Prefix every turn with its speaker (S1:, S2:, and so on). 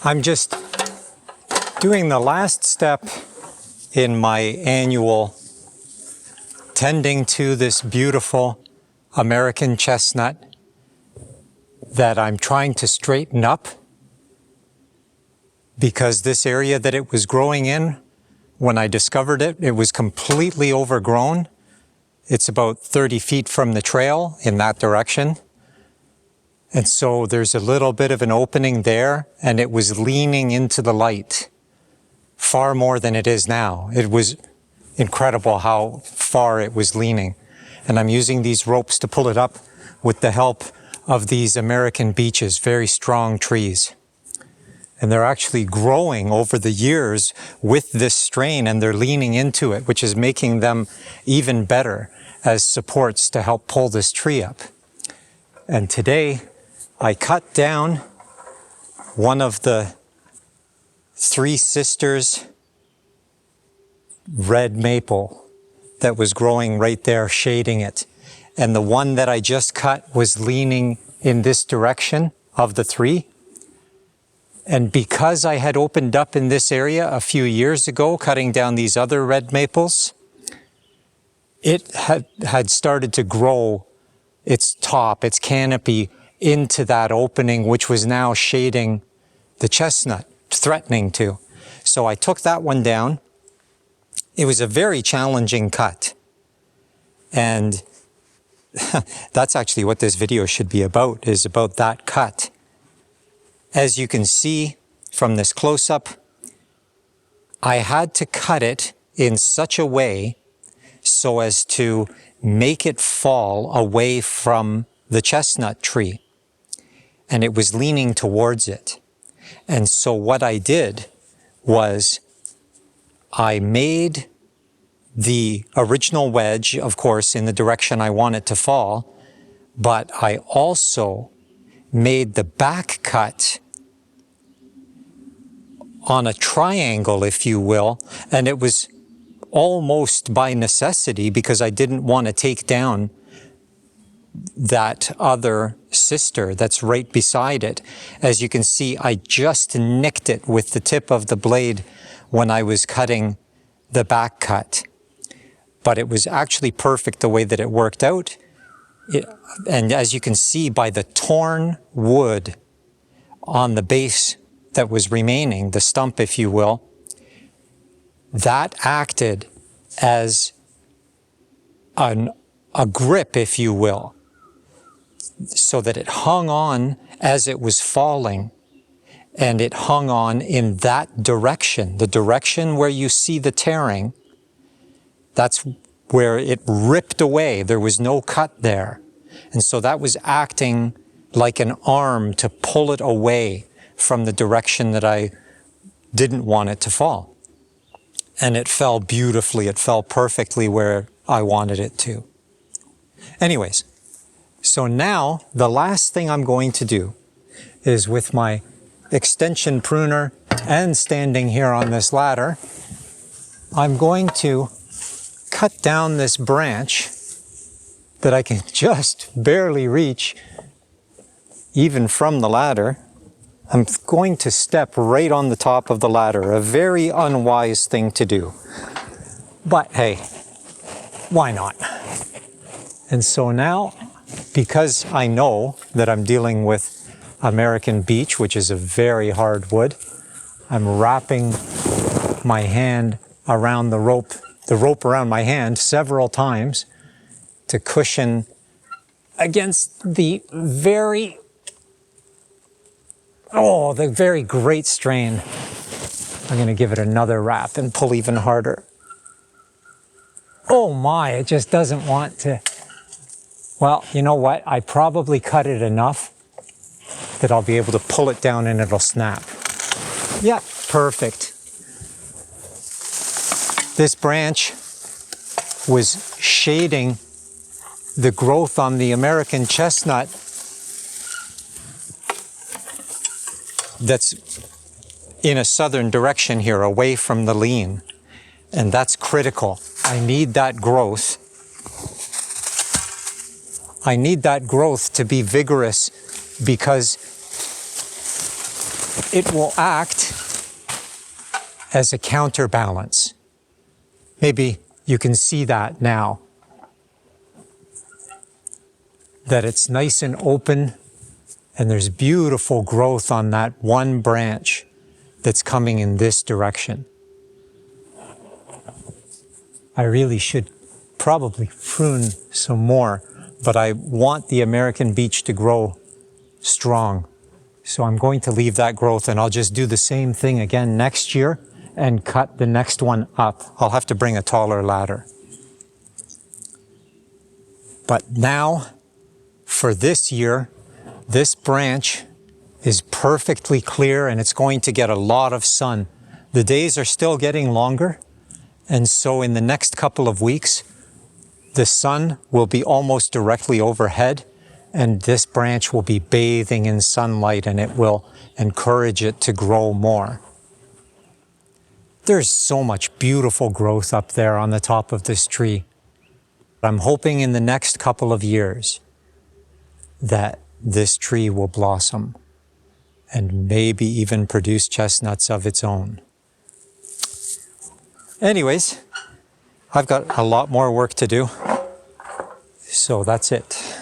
S1: I'm just doing the last step in my annual tending to this beautiful American chestnut that I'm trying to straighten up, because this area that it was growing in, when I discovered it, it was completely overgrown. It's about 30 feet from the trail in that direction. And so there's a little bit of an opening there, and it was leaning into the light far more than it is now. It was incredible how far it was leaning. And I'm using these ropes to pull it up with the help of these American beeches, very strong trees. And they're actually growing over the years with this strain, and they're leaning into it, which is making them even better as supports to help pull this tree up. And today, I cut down one of the Three Sisters red maple that was growing right there, shading it. And the one that I just cut was leaning in this direction of the three. And because I had opened up in this area a few years ago, cutting down these other red maples, it had started to grow its top, its canopy, into that opening, which was now shading the chestnut, threatening to. So I took that one down. It was a very challenging cut. And that's actually what this video should be about, is about that cut. As you can see from this close-up, I had to cut it in such a way so as to make it fall away from the chestnut tree. And it was leaning towards it. And so what I did was I made the original wedge, of course, in the direction I want it to fall, but I also made the back cut on a triangle, if you will, and it was almost by necessity because I didn't want to take down that other sister that's right beside it. As you can see, I just nicked it with the tip of the blade when I was cutting the back cut. But it was actually perfect the way that it worked out. And as you can see by the torn wood on the base that was remaining, the stump, if you will, that acted as a grip, if you will, so that it hung on as it was falling, and it hung on in that direction, the direction where you see the tearing. That's where it ripped away. There was no cut there. And so that was acting like an arm to pull it away from the direction that I didn't want it to fall. And it fell beautifully. It fell perfectly where I wanted it to. Anyways, so now the last thing I'm going to do is, with my extension pruner and standing here on this ladder, I'm going to cut down this branch that I can just barely reach even from the ladder. I'm going to step right on the top of the ladder, a very unwise thing to do. But hey, why not? And so now, because I know that I'm dealing with American beech, which is a very hard wood, I'm wrapping my hand around the rope around my hand several times to cushion against the very great strain. I'm going to give it another wrap and pull even harder. Oh my, it just doesn't want to. Well, you know what? I probably cut it enough that I'll be able to pull it down and it'll snap. Yeah, perfect. This branch was shading the growth on the American chestnut that's in a southern direction here, away from the lean. And that's critical. I need that growth. I need that growth to be vigorous, because it will act as a counterbalance. Maybe you can see that now, that it's nice and open and there's beautiful growth on that one branch that's coming in this direction. I really should probably prune some more, but I want the American beech to grow strong. So I'm going to leave that growth, and I'll just do the same thing again next year and cut the next one up. I'll have to bring a taller ladder. But now, for this year, this branch is perfectly clear and it's going to get a lot of sun. The days are still getting longer, and so in the next couple of weeks, the sun will be almost directly overhead, and this branch will be bathing in sunlight, and it will encourage it to grow more. There's so much beautiful growth up there on the top of this tree. I'm hoping in the next couple of years that this tree will blossom and maybe even produce chestnuts of its own. Anyways, I've got a lot more work to do, so that's it.